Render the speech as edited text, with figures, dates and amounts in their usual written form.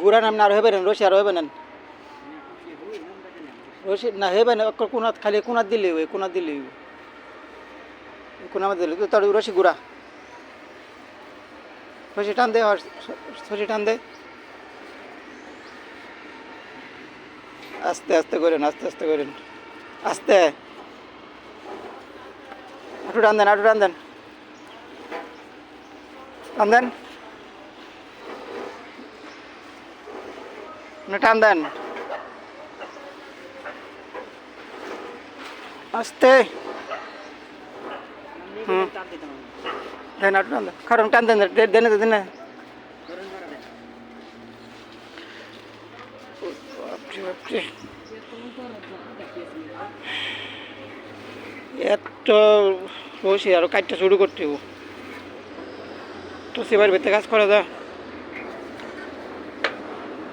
গুড়া নাম না আর হবে না রশি আর হবে না রশি না হবে না কোনাত খালি কোনাত দিলে ওই কোনাত দিলে কোনা দিলে তো তার রশি গুড়া রশি টান দে আর রশি টান দে আস্তে আস্তে করেন আস্তে আস্তে করেন আস্তে আটু টান দেন আটু টান দেন টান দেন টান দেন আস্তে দেন আটু টান দেন কারণ টান দেন দেনে দেন এত রশি আরো কাজটা শুরু করতে তো সেবার ভেতরে কাজ করা যায়